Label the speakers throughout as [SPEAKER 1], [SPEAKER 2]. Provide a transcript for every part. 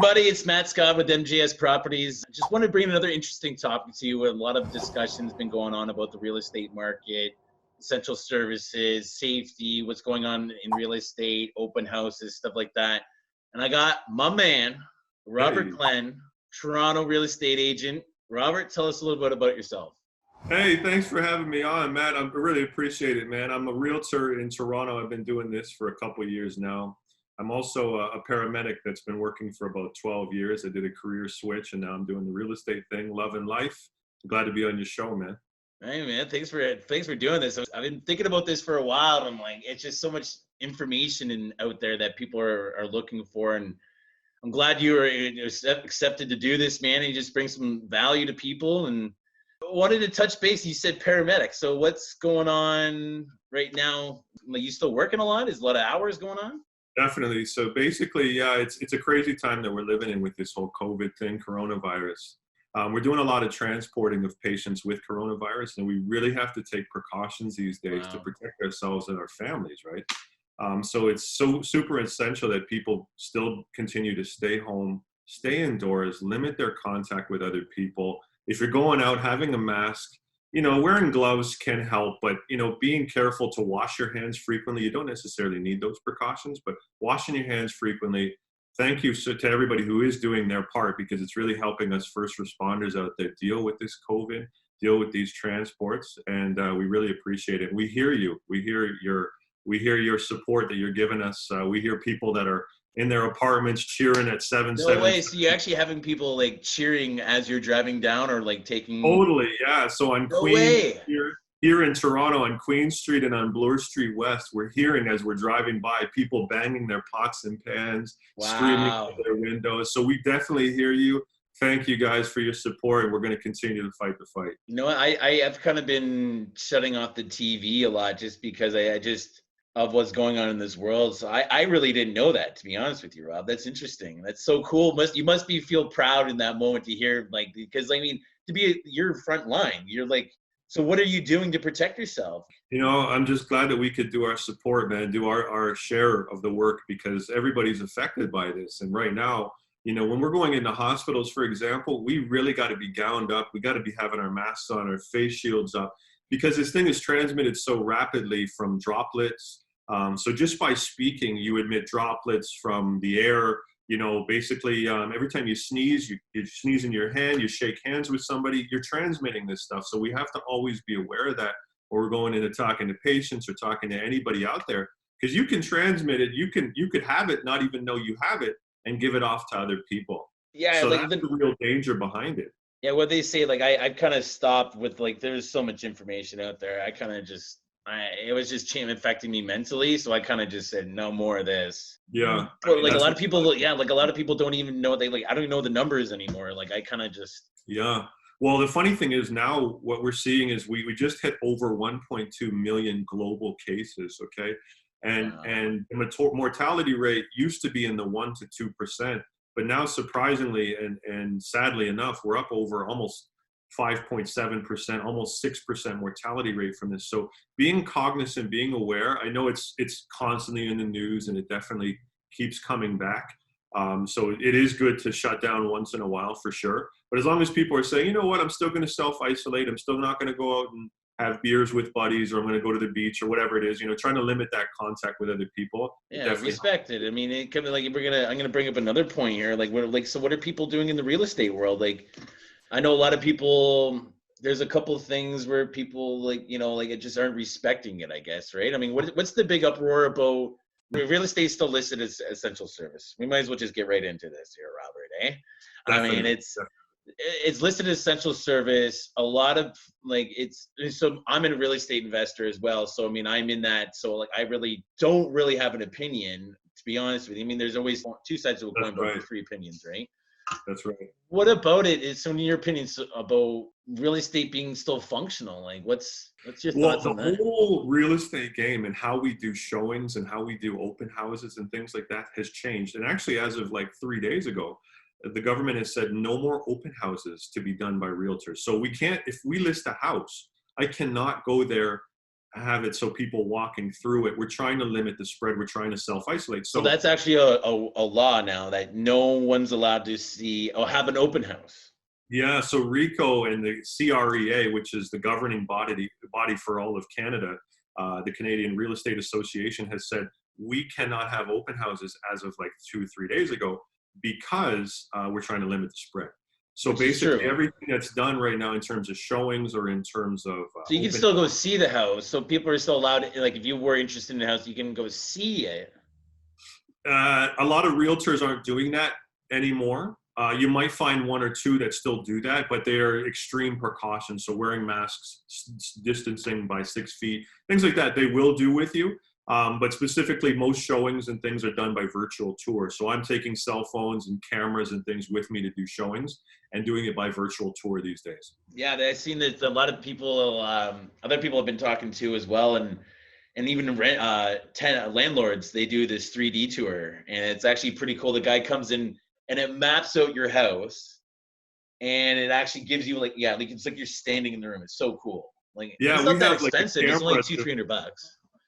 [SPEAKER 1] everybody. It's Matt Scott with MJS Properties. Just want to bring another interesting topic to you. A lot of discussions been going on about the real estate market, essential services, safety, what's going on in real estate, open houses, stuff like that. And I got my man, Robert Glenn, Toronto real estate agent. Robert, tell us a little bit about yourself.
[SPEAKER 2] Hey, thanks for having me on, Matt. I really appreciate it, man. I'm a realtor in Toronto. I've been doing this for a couple of years now. I'm also a paramedic that's been working for about 12 years. I did a career switch, and now I'm doing the real estate thing, loving life. I'm glad to be on your show, man.
[SPEAKER 1] Hey, man, thanks for doing this. I've been thinking about this for a while, and I'm like, it's just so much information out there that people are looking for, and I'm glad you were accepted to do this, man. And you just bring some value to people. And wanted to touch base. You said paramedic. So what's going on right now? Like, you still working a lot? Is a lot of hours going on?
[SPEAKER 2] Definitely. So basically, yeah, it's a crazy time that we're living in with this whole COVID thing, coronavirus. We're doing a lot of transporting of patients with coronavirus, and we really have to take precautions these days to protect ourselves and our families, right? So it's so super essential that people still continue to stay home, stay indoors, limit their contact with other people. If you're going out, having a mask, wearing gloves can help, but, being careful to wash your hands frequently. You don't necessarily need those precautions, but washing your hands frequently. Thank you to everybody who is doing their part, because it's really helping us first responders out there deal with this COVID, deal with these transports, and we really appreciate it. We hear you. We hear your support that you're giving us. We hear people that are in their apartments cheering at 7.
[SPEAKER 1] No way. So you're actually having people like cheering as you're driving down, or like taking?
[SPEAKER 2] Totally, yeah. So on Queen here in Toronto, on Queen Street and on Bloor Street West, we're hearing as we're driving by people banging their pots and pans, screaming out their windows. So we definitely hear you. Thank you guys for your support, and we're going to continue to fight the fight.
[SPEAKER 1] I have kind of been shutting off the TV a lot just because I just of what's going on in this world. So I really didn't know that, to be honest with you, Rob. That's interesting. That's so cool. You must feel proud in that moment to hear, like, because you're front line. You're like, so what are you doing to protect yourself?
[SPEAKER 2] I'm just glad that we could do our support, man, do our share of the work, because everybody's affected by this. And right now, when we're going into hospitals, for example, we really got to be gowned up. We got to be having our masks on, our face shields up, because this thing is transmitted so rapidly from droplets. So just by speaking, you emit droplets from the air. Basically, every time you sneeze, you sneeze in your hand, you shake hands with somebody, you're transmitting this stuff. So we have to always be aware of that when we're going into talking to patients or talking to anybody out there, because you can transmit it. You could have it, not even know you have it, and give it off to other people.
[SPEAKER 1] Yeah,
[SPEAKER 2] so that's the real danger behind it.
[SPEAKER 1] Yeah, what they say, like, I've kind of stopped with, like, there's so much information out there. I kind of just, it was just affecting me mentally. So I kind of just said, no more of this.
[SPEAKER 2] Yeah.
[SPEAKER 1] But like a lot of people don't even know, I don't even know the numbers anymore. Like, I kind of just.
[SPEAKER 2] Yeah. Well, the funny thing is now what we're seeing is we just hit over 1.2 million global cases. Okay. And the mortality rate used to be in the 1% to 2%. But now, surprisingly and sadly enough, we're up over almost 5.7%, almost 6% mortality rate from this. So being cognizant, being aware, I know it's constantly in the news, and it definitely keeps coming back. So it is good to shut down once in a while, for sure. But as long as people are saying, you know what, I'm still going to self-isolate, I'm still not going to go out and have beers with buddies, or I'm going to go to the beach, or whatever it is, trying to limit that contact with other people.
[SPEAKER 1] Yeah, respect it. I mean, it could be like, I'm going to bring up another point here. So what are people doing in the real estate world? Like, I know a lot of people, there's a couple of things where people it just aren't respecting it, I guess, right? I mean, what's the big uproar about? Real estate is still listed as essential service. We might as well just get right into this here, Robert, eh?
[SPEAKER 2] Definitely.
[SPEAKER 1] I mean, it's listed as essential service. A lot of so I'm a real estate investor as well. So, I mean, I'm in that. So I really don't really have an opinion, to be honest with you. I mean, there's always two sides of a coin, but three opinions, right?
[SPEAKER 2] That's right.
[SPEAKER 1] What about it is, so in your opinions about real estate being still functional? Like, what's your thoughts on that?
[SPEAKER 2] The whole real estate game and how we do showings and how we do open houses and things like that has changed. And actually, as of 3 days ago, the government has said no more open houses to be done by realtors. So we can't, if we list a house, I cannot go there, have it so people walking through it. We're trying to limit the spread. We're trying to self-isolate.
[SPEAKER 1] So
[SPEAKER 2] So
[SPEAKER 1] that's actually a law now that no one's allowed to see or have an open house.
[SPEAKER 2] yeah, so RICO and the CREA, which is the governing body for all of Canada, the Canadian Real Estate Association, has said we cannot have open houses as of like 2 or 3 days ago because we're trying to limit the spread. So
[SPEAKER 1] Which is
[SPEAKER 2] basically,
[SPEAKER 1] true.
[SPEAKER 2] everything that's done right now in terms of showings or in terms of
[SPEAKER 1] So you can
[SPEAKER 2] open,
[SPEAKER 1] still go see the house. So people are still allowed to, like, if you were interested in the house, you can go see it.
[SPEAKER 2] a lot of realtors aren't doing that anymore. You might find one or two that still do that, but they are extreme precautions. So wearing masks, distancing by 6 feet, things like that, they will do with you. But specifically, most showings and things are done by virtual tour. So I'm taking cell phones and cameras and things with me to do showings and doing it by virtual tour these days.
[SPEAKER 1] Yeah, I've seen that a lot of people, other people have been talking to as well, and even landlords, they do this 3D tour, and it's actually pretty cool. The guy comes in and it maps out your house, and it actually gives you like, yeah, like it's like you're standing in the room. It's so cool. Like, and it's
[SPEAKER 2] Yeah,
[SPEAKER 1] not
[SPEAKER 2] we
[SPEAKER 1] that
[SPEAKER 2] have like a
[SPEAKER 1] expensive. It's only
[SPEAKER 2] camera.
[SPEAKER 1] $200-300.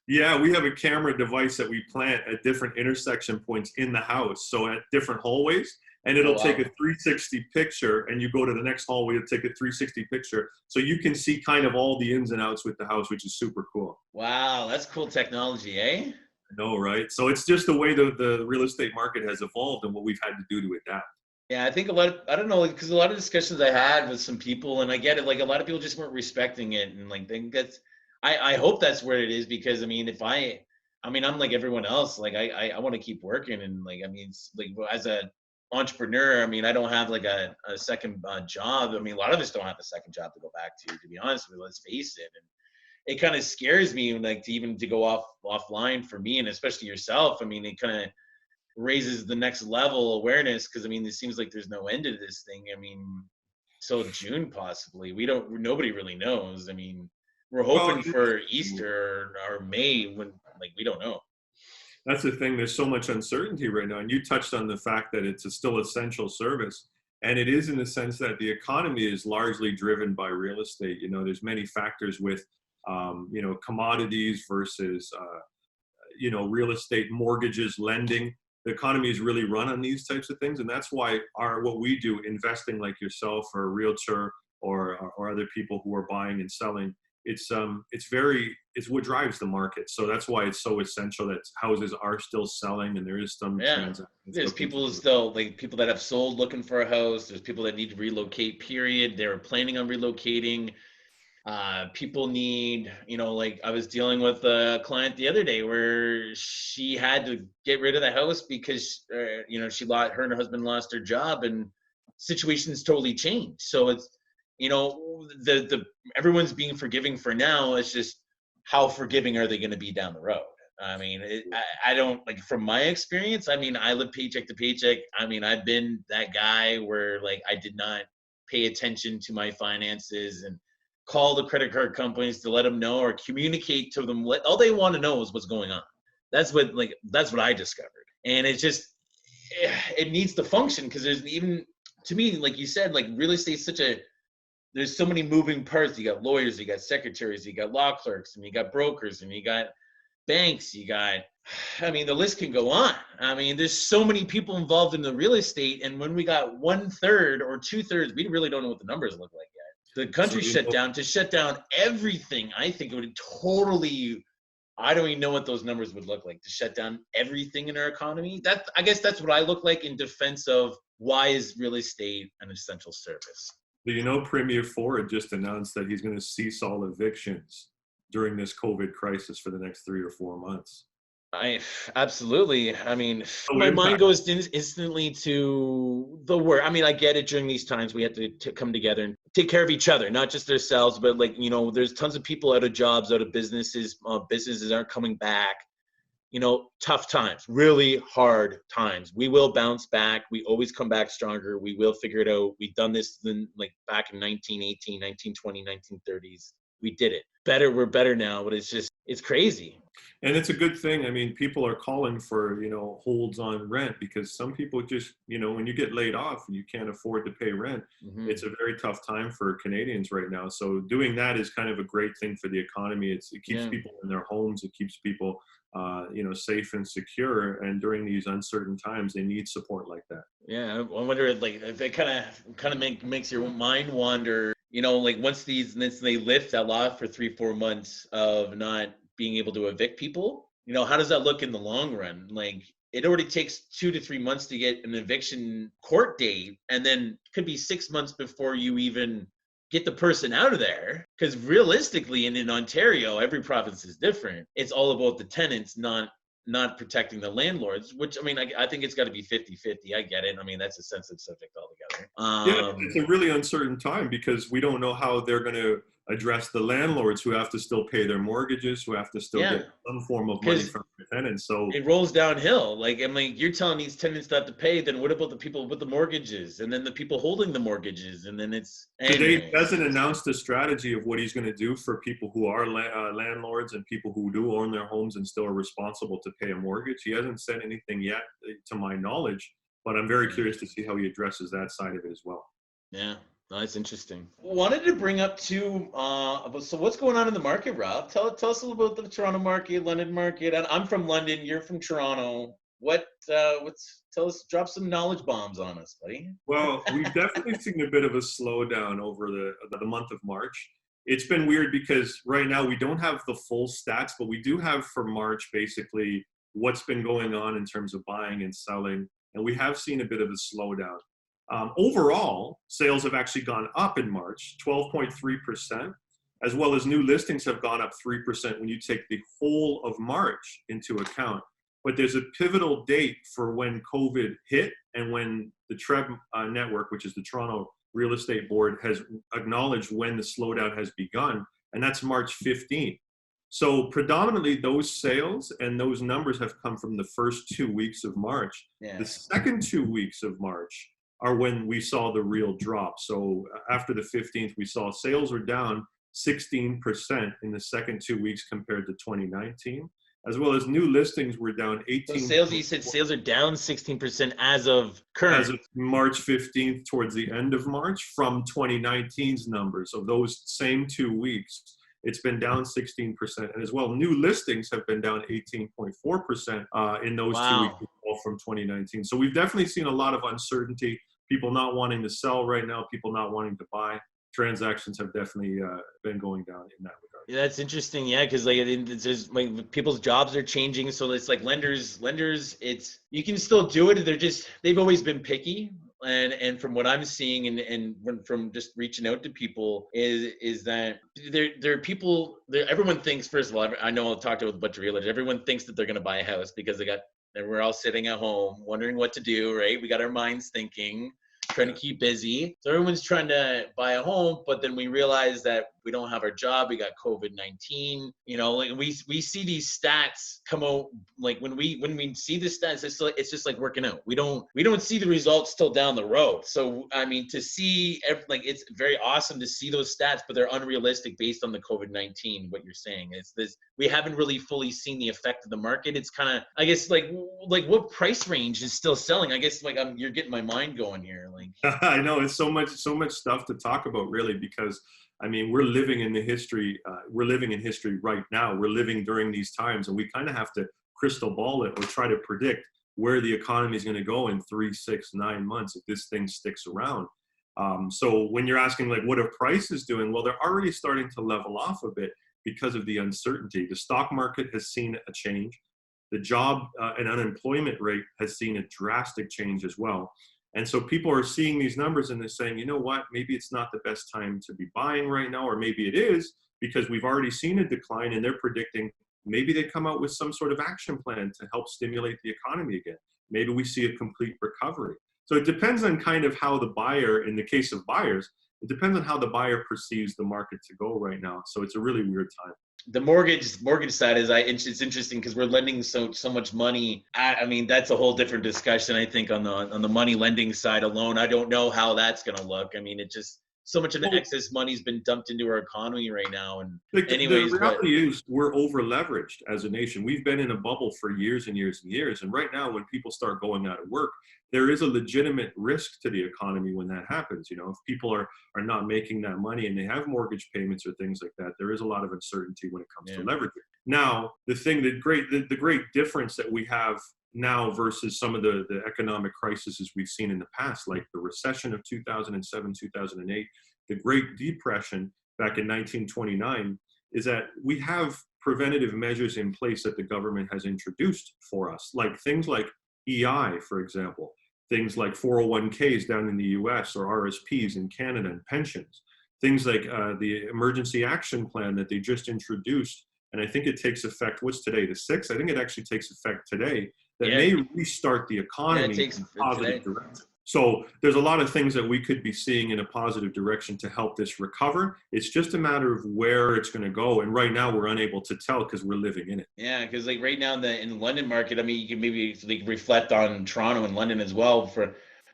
[SPEAKER 2] Yeah, we have a camera device that we plant at different intersection points in the house. So at different hallways, and
[SPEAKER 1] Oh
[SPEAKER 2] it'll take
[SPEAKER 1] wow.
[SPEAKER 2] a 360 picture, and you go to the next hallway to take a 360 picture. So you can see kind of all the ins and outs with the house, which is super cool.
[SPEAKER 1] Wow, that's cool technology, eh?
[SPEAKER 2] I know, right? So it's just the way the real estate market has evolved and what we've had to do to adapt.
[SPEAKER 1] Yeah, I think a lot of, I don't know, because a lot of discussions I had with some people, and I get it, like a lot of people just weren't respecting it, and like think that's, I hope that's where it is, because I mean, if I mean, I'm like everyone else, like I want to keep working, and like I mean, it's like as a entrepreneur, I mean, I don't have like a second job. I mean, a lot of us don't have a second job to go back to be honest with you. Let's face it, and it kind of scares me, like to even to go offline for me, and especially yourself. I mean, it kind of raises the next level awareness, because I mean, it seems like there's no end to this thing. I mean, till June possibly. We don't. Nobody really knows. I mean, we're
[SPEAKER 2] Well,
[SPEAKER 1] hoping for Easter or May, when like we don't know.
[SPEAKER 2] that's the thing. There's so much uncertainty right now. And you touched on the fact that it's a still essential service. And it is in the sense that the economy is largely driven by real estate. You know, there's many factors with, commodities versus, real estate, mortgages, lending. The economy is really run on these types of things. And that's why what we do, investing like yourself or a realtor or other people who are buying and selling, it's what drives the market. So that's why it's so essential that houses are still selling and there is some
[SPEAKER 1] Yeah.
[SPEAKER 2] transactions
[SPEAKER 1] There's
[SPEAKER 2] still
[SPEAKER 1] people
[SPEAKER 2] continuing.
[SPEAKER 1] still, like people that have sold looking for a house. There's people that need to relocate, period. They were planning on relocating. People need, like I was dealing with a client the other day where she had to get rid of the house because, she lost, her and her husband lost their job, and situations totally changed. So it's, the everyone's being forgiving for now. It's just how forgiving are they going to be down the road? I mean, I don't, like, from my experience, I mean, I live paycheck to paycheck. I mean, I've been that guy where like I did not pay attention to my finances and call the credit card companies to let them know or communicate to them. All they want to know is what's going on. That's what I discovered. And it's just, it needs to function, because there's even, to me, like you said, like real estate is there's so many moving parts. You got lawyers, you got secretaries, you got law clerks, and you got brokers, and you got banks, I mean, the list can go on. I mean, there's so many people involved in the real estate. And when we got 1/3 or 2/3, we really don't know what the numbers look like yet. The
[SPEAKER 2] So
[SPEAKER 1] country shut down. To shut down everything, I think it would totally, I don't even know what those numbers would look like to shut down everything in our economy. I guess that's what I look like in defense of why is real estate an essential service.
[SPEAKER 2] Premier Ford just announced that he's going to cease all evictions during this COVID crisis for the next 3 or 4 months.
[SPEAKER 1] I absolutely. I mean,
[SPEAKER 2] So
[SPEAKER 1] my mind
[SPEAKER 2] impact.
[SPEAKER 1] goes instantly to the work. I mean, I get it. During these times, we have to come together and take care of each other, not just ourselves, but like, there's tons of people out of jobs, out of businesses. Businesses aren't coming back. Tough times, really hard times. We will bounce back. We always come back stronger. We will figure it out. We've done this back in 1918, 1920, 1930s. we did it. Better, we're better now, but it's crazy.
[SPEAKER 2] And it's a good thing. I mean, people are calling for, holds on rent, because some people just, when you get laid off and you can't afford to pay rent,
[SPEAKER 1] Hmm.
[SPEAKER 2] it's a very tough time for Canadians right now. So doing that is kind of a great thing for the economy. It keeps
[SPEAKER 1] Yeah.
[SPEAKER 2] people in their homes. It keeps people, safe and secure. And during these uncertain times, they need support like that.
[SPEAKER 1] Yeah, I wonder, like, if it kind of makes your mind wander. Like once they lift that law for 3-4 months of not being able to evict people, how does that look in the long run? Like, it already takes 2 to 3 months to get an eviction court date, and then could be 6 months before you even get the person out of there. Because realistically, in Ontario, every province is different. It's all about the tenants, not protecting the landlords, which, I mean, I think it's got to be 50-50. I get it. I mean, that's a sensitive subject altogether.
[SPEAKER 2] Yeah, it's a really uncertain time because we don't know how they're going to address the landlords who have to still pay their mortgages, who have to still
[SPEAKER 1] Yeah,
[SPEAKER 2] get some form of money
[SPEAKER 1] because
[SPEAKER 2] from the tenants. So
[SPEAKER 1] it rolls downhill. Like, I'm like, you're telling these tenants not to pay, then what about the people with the mortgages, and then the people holding the mortgages, and then it's
[SPEAKER 2] today,
[SPEAKER 1] anyways.
[SPEAKER 2] hasn't announced a strategy of what he's going to do for people who are landlords and people who do own their homes and still are responsible to pay a mortgage. He hasn't said anything yet, to my knowledge, but I'm very curious to see how he addresses that side of it as well.
[SPEAKER 1] Yeah, no, that's interesting. Wanted to bring up too. So what's going on in the market, Rob? Tell us a little about the Toronto market, London market. And I'm from London. You're from Toronto. Tell us, drop some knowledge bombs on us, buddy.
[SPEAKER 2] Well, we've definitely seen a bit of a slowdown over the month of March. It's been weird because right now we don't have the full stats, but we do have for March basically what's been going on in terms of buying and selling, and we have seen a bit of a slowdown. Overall, sales have actually gone up in March, 12.3%, as well as new listings have gone up 3% when you take the whole of March into account. But there's a pivotal date for when COVID hit and when the TREB network, which is the Toronto Real Estate Board, has acknowledged when the slowdown has begun, and that's March 15th. So predominantly those sales and those numbers have come from the first 2 weeks of March.
[SPEAKER 1] Yeah.
[SPEAKER 2] The second 2 weeks of March are when we saw the real drop. So after the 15th, we saw sales were down 16% in the second 2 weeks compared to 2019, as well as new listings were down 18%.
[SPEAKER 1] So sales, you said sales are down 16% as of current.
[SPEAKER 2] As of March 15th, towards the end of March, from 2019's numbers of those same 2 weeks. It's been down 16%. And as well, new listings have been down 18.4% in those 2 weeks from 2019. So we've definitely seen a lot of uncertainty, people not wanting to sell right now, people not wanting to buy. Transactions have definitely been going down in that regard.
[SPEAKER 1] Yeah, that's interesting. Yeah, because it's just like people's jobs are changing, so it's like lenders. It's, you can still do it. They've always been picky, and from what I'm seeing and from just reaching out to people is that there are people there. Everyone thinks, first of all, I know I've talked to a bunch of realtors. Everyone thinks that they're going to buy a house because we're all sitting at home wondering what to do. Right? We got our minds thinking, trying to keep busy. So everyone's trying to buy a home, but then we realize that we don't have our job. We got COVID-19. Like we see these stats come out. Like when we see the stats, it's just like working out. We don't see the results till down the road. So I mean, to see it's very awesome to see those stats, but they're unrealistic based on the COVID-19. What you're saying is this: we haven't really fully seen the effect of the market. It's kind of, I guess, like what price range is still selling? I guess you're getting my mind going here.
[SPEAKER 2] I know it's so much stuff to talk about, really, because I mean, we're living in history right now. We're living during these times, and we kind of have to crystal ball it or try to predict where the economy is going to go in 3, 6, 9 months if this thing sticks around. So when you're asking, like, what are prices doing? Well, they're already starting to level off a bit because of the uncertainty. The stock market has seen a change. The job and unemployment rate has seen a drastic change as well. And so people are seeing these numbers and they're saying, you know what, maybe it's not the best time to be buying right now, or maybe it is because we've already seen a decline, and they're predicting maybe they come out with some sort of action plan to help stimulate the economy again. Maybe we see a complete recovery. So it depends on kind of how the buyer, in the case of buyers, it depends on how the buyer perceives the market to go right now. So it's a really weird time.
[SPEAKER 1] The mortgage side it's interesting because we're lending so much money. I mean, that's a whole different discussion. I think on the money lending side alone, I don't know how that's going to look. I mean, so much of the
[SPEAKER 2] Well,
[SPEAKER 1] excess money's been dumped into our economy right now. And
[SPEAKER 2] the
[SPEAKER 1] anyways, but
[SPEAKER 2] reality is we're over leveraged as a nation. We've been in a bubble for years and years and years. And right now, when people start going out of work, there is a legitimate risk to the economy when that happens. You know, if people are not making that money and they have mortgage payments or things like that, there is a lot of uncertainty when it comes to leveraging. Now, the great difference that we have now versus some of the economic crises we've seen in the past, like the recession of 2007, 2008, the Great Depression back in 1929, is that we have preventative measures in place that the government has introduced for us, like things like EI, for example, things like 401ks down in the US or RSPs in Canada and pensions, things like the Emergency Action Plan that they just introduced. And I think it takes effect, what's today, the 6th? I think it actually takes effect today, that may restart the economy
[SPEAKER 1] it takes
[SPEAKER 2] in a positive
[SPEAKER 1] today.
[SPEAKER 2] direction. So there's a lot of things that we could be seeing in a positive direction to help this recover. It's just a matter of where it's going to go. And right now we're unable to tell because we're living in it.
[SPEAKER 1] Yeah, because like right now in the London market, I mean, you can maybe like reflect on Toronto and London as well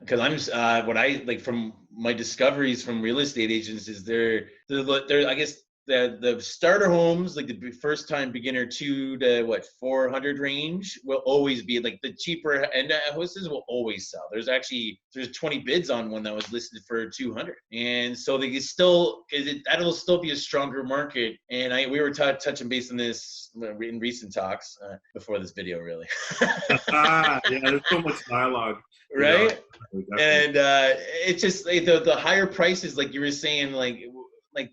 [SPEAKER 1] because I'm what I like from my discoveries from real estate agents is they're I guess the starter homes, like the first time beginner 2 to 400 range, will always be like the cheaper end houses will always sell. There's 20 bids on one that was listed for 200, and so they can still that'll still be a stronger market. And we were touching base on this in recent talks before this video, really.
[SPEAKER 2] Yeah, there's so much dialogue,
[SPEAKER 1] right?
[SPEAKER 2] And
[SPEAKER 1] it's just like, the higher prices, like you were saying, like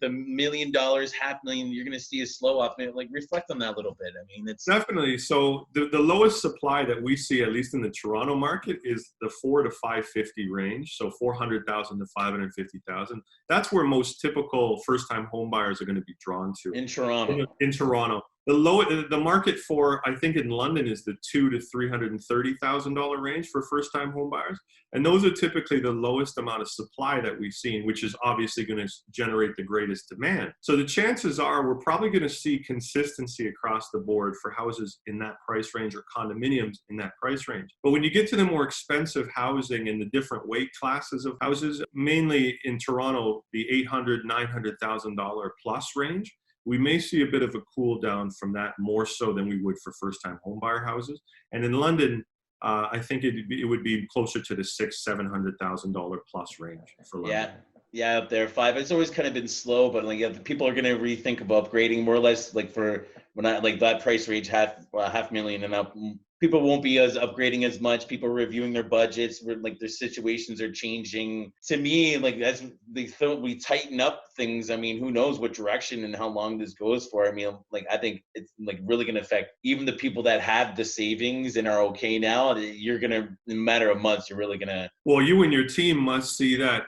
[SPEAKER 1] the $1 million, $500,000, you're going to see a slow off. Like reflect on that a little bit. I mean, it's
[SPEAKER 2] definitely. So the lowest supply that we see, at least in the Toronto market, is the 4 to 550 range. So 400,000 to 550,000. That's where most typical first-time home buyers are going to be drawn to.
[SPEAKER 1] In Toronto.
[SPEAKER 2] In Toronto. The market for, I think in London, is the $200,000 to $330,000 range for first-time home buyers. And those are typically the lowest amount of supply that we've seen, which is obviously going to generate the greatest demand. So the chances are we're probably going to see consistency across the board for houses in that price range or condominiums in that price range. But when you get to the more expensive housing and the different weight classes of houses, mainly in Toronto, the $800,000, $900,000 plus range, we may see a bit of a cool down from that, more so than we would for first-time homebuyer houses. And in London, I think it would be closer to the $600,000-$700,000 plus range for London.
[SPEAKER 1] Yeah, up there 5. It's always kind of been slow, but like people are going to rethink about upgrading more or less. Like for when I like that price range, $500,000 and up. People won't be upgrading as much. People are reviewing their budgets. Like their situations are changing. To me, like as we tighten up things, I mean, who knows what direction and how long this goes for. I mean, like I think it's like really going to affect even the people that have the savings and are okay now. You're going to, in a matter of months, you're really going to.
[SPEAKER 2] Well, you and your team must see that,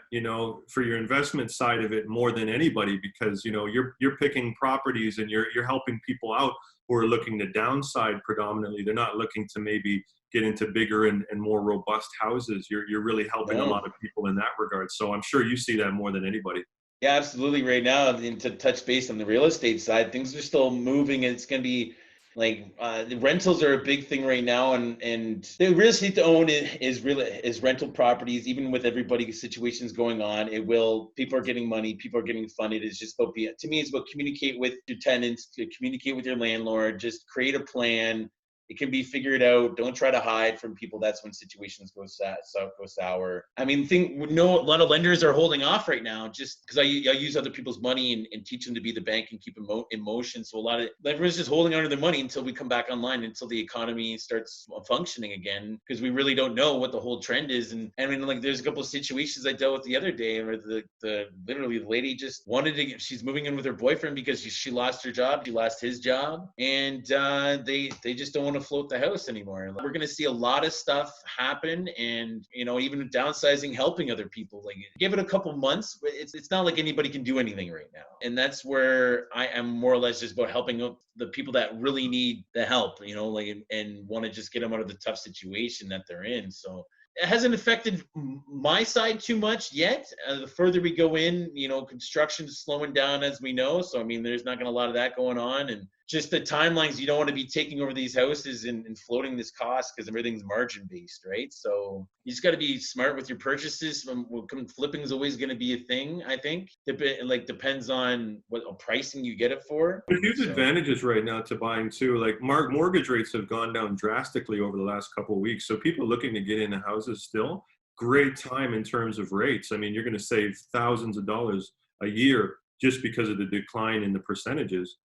[SPEAKER 2] for your investment side of it more than anybody, because, you're picking properties and you're helping people out who are looking to downside predominantly. They're not looking to maybe get into bigger and more robust houses. You're really helping a lot of people in that regard. So I'm sure you see that more than anybody.
[SPEAKER 1] Yeah, absolutely. Right now, and to touch base on the real estate side, things are still moving, and it's going to be like the rentals are a big thing right now, and the real estate to own is rental properties. Even with everybody's situations going on, people are getting money, people are getting funded. It's just about to me, it's about communicate with your tenants, to communicate with your landlord, just create a plan. It can be figured out. Don't try to hide from people. That's when situations go sour. I mean, a lot of lenders are holding off right now just because I use other people's money and teach them to be the bank and keep them in motion. So a lot of lenders just holding onto their money until we come back online, until the economy starts functioning again, because we really don't know what the whole trend is. And I mean, like there's a couple of situations I dealt with the other day where literally the lady just she's moving in with her boyfriend because she lost her job. She lost his job, and they just don't want to float the house anymore. We're going to see a lot of stuff happen, and even downsizing, helping other people. Like give it a couple months, but it's not like anybody can do anything right now. And that's where I am more or less just about helping the people that really need the help, and want to just get them out of the tough situation that they're in. So it hasn't affected my side too much yet. The further we go in, construction is slowing down, as we know. So, I mean, there's not going to a lot of that going on. And just the timelines, you don't want to be taking over these houses and floating this cost because everything's margin based, right? So you just got to be smart with your purchases. Flipping is always going to be a thing, I think. Depends on what pricing you get it for.
[SPEAKER 2] There's huge advantages right now to buying too. Like mortgage rates have gone down drastically over the last couple of weeks. So people looking to get into houses still, great time in terms of rates. I mean, you're going to save thousands of dollars a year just because of the decline in the percentages,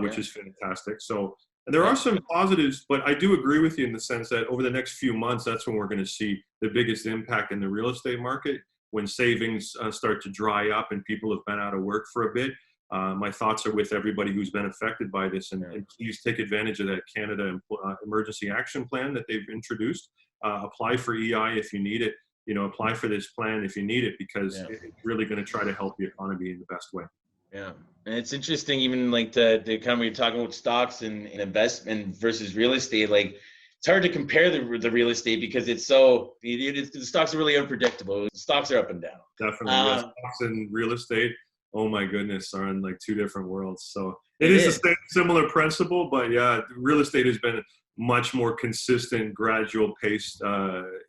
[SPEAKER 2] which is fantastic. So there are some positives, but I do agree with you in the sense that over the next few months, that's when we're going to see the biggest impact in the real estate market, when savings start to dry up and people have been out of work for a bit. My thoughts are with everybody who's been affected by this, and please take advantage of that Canada Emergency Action Plan that they've introduced. Apply for EI if you need it. Apply for this plan if you need it, because it's really going to try to help the economy in the best way.
[SPEAKER 1] Yeah, and it's interesting, even like the kind of, when you're talking about stocks and investment versus real estate, like it's hard to compare the real estate because it's so, the stocks are really unpredictable. The stocks are up and down.
[SPEAKER 2] Definitely, stocks and real estate, oh my goodness, are in like two different worlds. So it is the same similar principle, but yeah, real estate has been much more consistent, gradual paced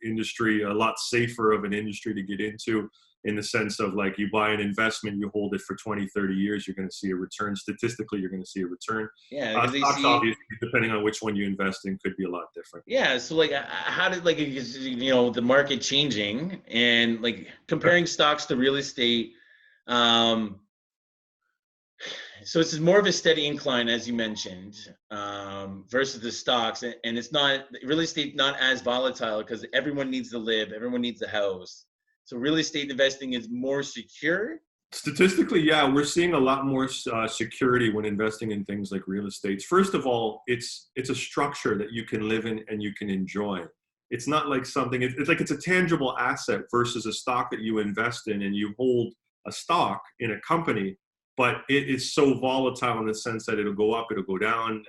[SPEAKER 2] industry, a lot safer of an industry to get into, in the sense of, like, you buy an investment, you hold it for 20, 30 years, you're going to see a return. Statistically, you're going to see a return.
[SPEAKER 1] Yeah,
[SPEAKER 2] stocks, obviously, depending on which one you invest in, could be a lot different.
[SPEAKER 1] Yeah, so like, how did, like, the market changing and like comparing stocks to real estate, so it's more of a steady incline, as you mentioned, versus the stocks, and it's not, real estate not as volatile because everyone needs to live, everyone needs a house. So real estate investing is more secure.
[SPEAKER 2] Statistically, yeah, we're seeing a lot more security when investing in things like real estate. First of all, it's a structure that you can live in and you can enjoy. It's not like something, it's like it's a tangible asset versus a stock that you invest in, and you hold a stock in a company, but it is so volatile in the sense that it'll go up, it'll go down,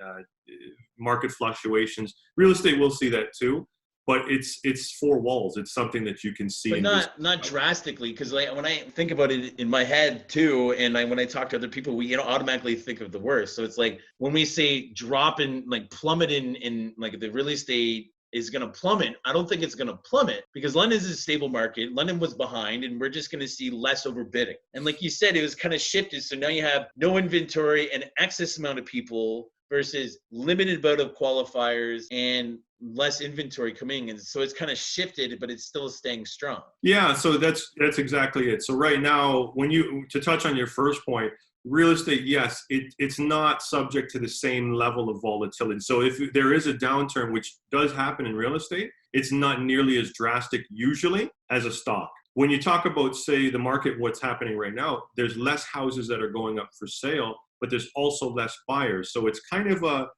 [SPEAKER 2] market fluctuations. Real estate will see that too. But it's four walls. It's something that you can see.
[SPEAKER 1] But not drastically, because like when I think about it in my head too, and when I talk to other people, we automatically think of the worst. So it's like when we say drop in, like plummet in like the real estate is going to plummet. I don't think it's going to plummet because London is a stable market. London was behind, and we're just going to see less overbidding. And like you said, it was kind of shifted. So now you have no inventory and excess amount of people versus limited amount of qualifiers and less inventory coming in. So it's kind of shifted, but it's still staying strong.
[SPEAKER 2] Yeah, so that's exactly it. So right now, to touch on your first point, real estate, yes, it's not subject to the same level of volatility. So if there is a downturn, which does happen in real estate, it's not nearly as drastic usually as a stock. When you talk about, say, the market, what's happening right now, there's less houses that are going up for sale, but there's also less buyers. So it's kind of a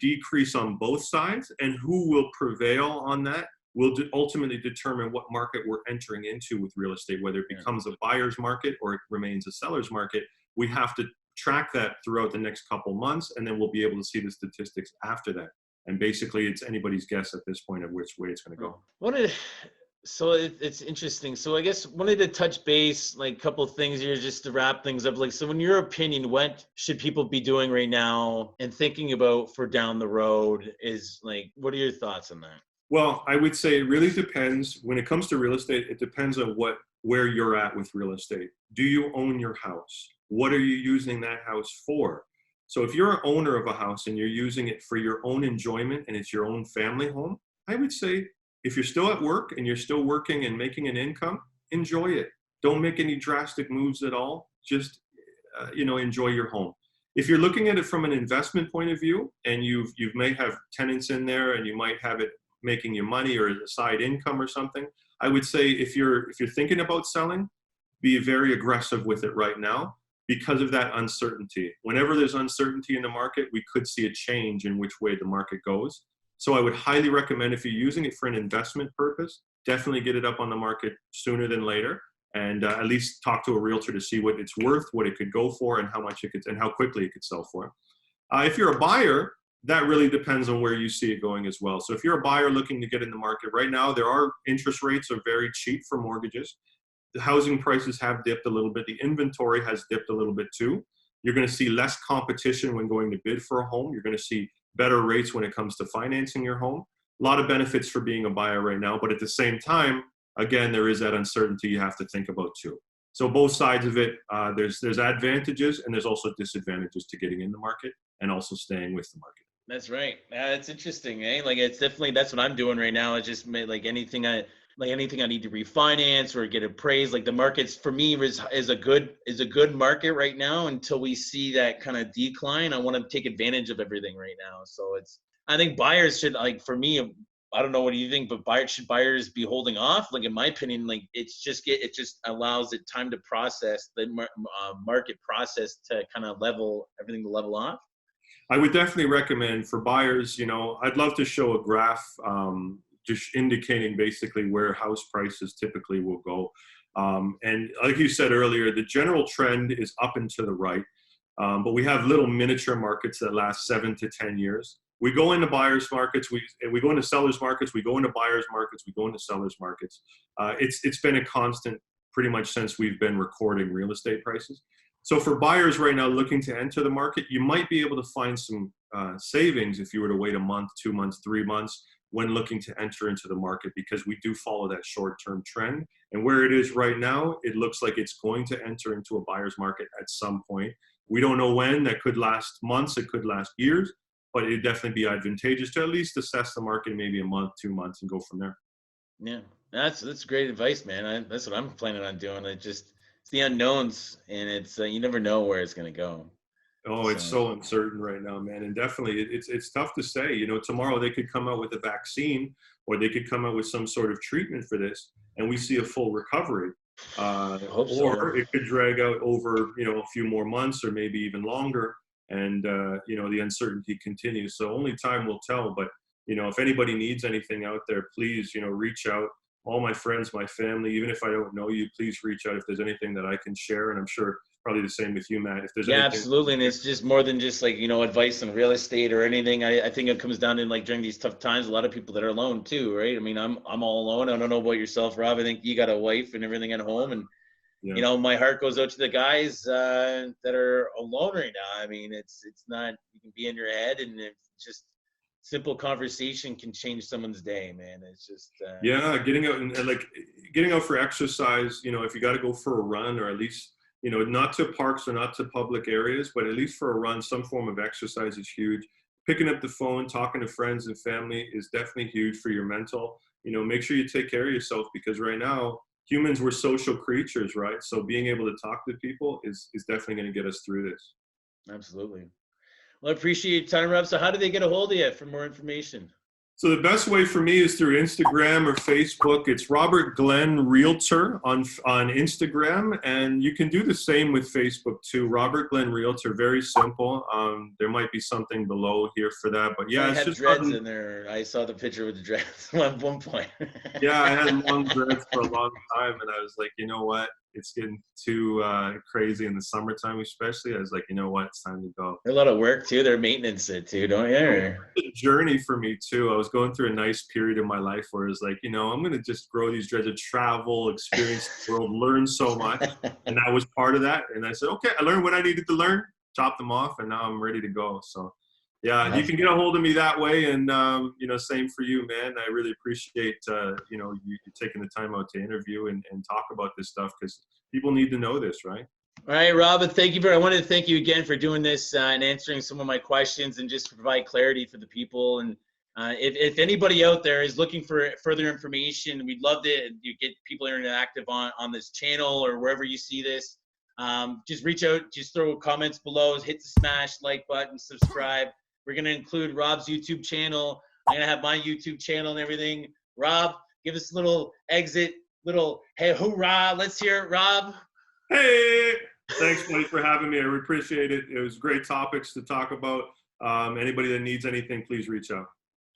[SPEAKER 2] decrease on both sides, and who will prevail on that will ultimately determine what market we're entering into with real estate, whether it becomes a buyer's market or it remains a seller's market. We have to track that throughout the next couple months, and then we'll be able to see the statistics after that. And basically, it's anybody's guess at this point of which way it's going to go.
[SPEAKER 1] So it's interesting. So I guess wanted to touch base, like a couple of things here just to wrap things up. Like, so in your opinion, what should people be doing right now and thinking about for down the road? Is like, what are your thoughts on that?
[SPEAKER 2] Well, I would say it really depends. When it comes to real estate, it depends on where you're at with real estate. Do you own your house? What are you using that house for? So if you're an owner of a house and you're using it for your own enjoyment and it's your own family home, I would say, if you're still at work and you're still working and making an income, enjoy it. Don't make any drastic moves at all. Just, enjoy your home. If you're looking at it from an investment point of view, and you may have tenants in there and you might have it making you money or a side income or something, I would say if you're thinking about selling, be very aggressive with it right now because of that uncertainty. Whenever there's uncertainty in the market, we could see a change in which way the market goes. So I would highly recommend, if you're using it for an investment purpose, definitely get it up on the market sooner than later, and at least talk to a realtor to see what it's worth, what it could go for, and how much it could, and how quickly it could sell for. If you're a buyer, that really depends on where you see it going as well. So if you're a buyer looking to get in the market right now, there are interest rates are very cheap for mortgages. The housing prices have dipped a little bit. The inventory has dipped a little bit too. You're going to see less competition when going to bid for a home. You're going to see better rates when it comes to financing your home. A lot of benefits for being a buyer right now, but at the same time, again, there is that uncertainty you have to think about too. So both sides of it, there's advantages and there's also disadvantages to getting in the market and also staying with the market.
[SPEAKER 1] That's right. It's interesting, eh? Like it's definitely that's what I'm doing right now. It's just like anything I need to refinance or get appraised. Like the markets for me is a good market right now until we see that kind of decline. I want to take advantage of everything right now. So I think buyers should, like, for me, I don't know what do you think, but buyers be holding off? Like in my opinion, like it just allows it time to process the market process to kind of level everything to level off.
[SPEAKER 2] I would definitely recommend for buyers, I'd love to show a graph just indicating basically where house prices typically will go. And like you said earlier, the general trend is up and to the right. But we have little miniature markets that last 7 to 10 years. We go into buyers markets, we go into sellers markets, we go into buyers markets, we go into sellers markets. It's been a constant pretty much since we've been recording real estate prices. So for buyers right now looking to enter the market, you might be able to find some savings if you were to wait a month, 2 months, 3 months when looking to enter into the market, because we do follow that short-term trend. And where it is right now, it looks like it's going to enter into a buyer's market at some point. We don't know when. That could last months, it could last years, but it'd definitely be advantageous to at least assess the market maybe a month, 2 months, and go from there.
[SPEAKER 1] Yeah, that's great advice, man. That's what I'm planning on doing. It's the unknowns, and it's you never know where it's gonna go.
[SPEAKER 2] Oh, it's so uncertain right now, man. And definitely it's tough to say. Tomorrow they could come out with a vaccine or they could come out with some sort of treatment for this and we see a full recovery.
[SPEAKER 1] Hope so.
[SPEAKER 2] Or it could drag out over, a few more months or maybe even longer. And, the uncertainty continues. So only time will tell. But, if anybody needs anything out there, please, reach out. All my friends, my family, even if I don't know you, please reach out if there's anything that I can share. And I'm sure probably the same with you, Matt. If there's anything.
[SPEAKER 1] Absolutely. And it's just more than just like, advice on real estate or anything. I think it comes down to, like, during these tough times, a lot of people that are alone too, right? I mean, I'm all alone. I don't know about yourself, Rob. I think you got a wife and everything at home. And, my heart goes out to the guys that are alone right now. I mean, it's not, you can be in your head, and it's just simple conversation can change someone's day, man. It's just
[SPEAKER 2] getting out and like getting out for exercise, if you got to go for a run, or at least not to parks or not to public areas, but at least for a run, some form of exercise is huge. Picking up the phone, talking to friends and family is definitely huge for your mental. Make sure you take care of yourself, because right now humans, we're social creatures, right? So being able to talk to people is definitely going to get us through this.
[SPEAKER 1] Absolutely. Well, I appreciate your time, Rob. So how do they get a hold of you for more information?
[SPEAKER 2] So the best way for me is through Instagram or Facebook. It's Robert Glenn Realtor on Instagram, and you can do the same with Facebook too. Robert Glenn Realtor, very simple. There might be something below here for that, but yeah,
[SPEAKER 1] I
[SPEAKER 2] it's
[SPEAKER 1] had
[SPEAKER 2] just
[SPEAKER 1] dreads in there. I saw the picture with the dreads at one point.
[SPEAKER 2] Yeah, I had long dreads for a long time, and I was like, you know what? It's getting too crazy in the summertime, especially. I was like, you know what? It's time to go.
[SPEAKER 1] A lot of work too. They're maintenance it too, don't you?
[SPEAKER 2] It's a journey for me too. I was going through a nice period in my life where it was like, I'm going to just grow these dreads, to travel, experience the world, learn so much, and that was part of that. And I said, okay, I learned what I needed to learn, chopped them off, and now I'm ready to go. So. Yeah, you can get a hold of me that way, and same for you, man. I really appreciate you taking the time out to interview and talk about this stuff, because people need to know this, right?
[SPEAKER 1] All right, Robin, thank you I wanted to thank you again for doing this and answering some of my questions, and just to provide clarity for the people. And if anybody out there is looking for further information, we'd love to get people interactive on this channel or wherever you see this. Just reach out, just throw comments below, hit the smash like button, subscribe. We're going to include Rob's YouTube channel. I'm going to have my YouTube channel and everything. Rob, give us a little exit, hey, hoorah. Let's hear it, Rob.
[SPEAKER 2] Hey, thanks, buddy, for having me. I appreciate it. It was great topics to talk about. Anybody that needs anything, please reach out.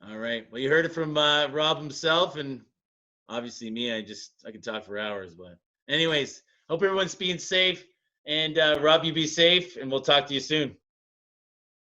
[SPEAKER 1] All right. Well, you heard it from Rob himself, and obviously me. I can talk for hours. But anyways, hope everyone's being safe. And Rob, you be safe, and we'll talk to you soon.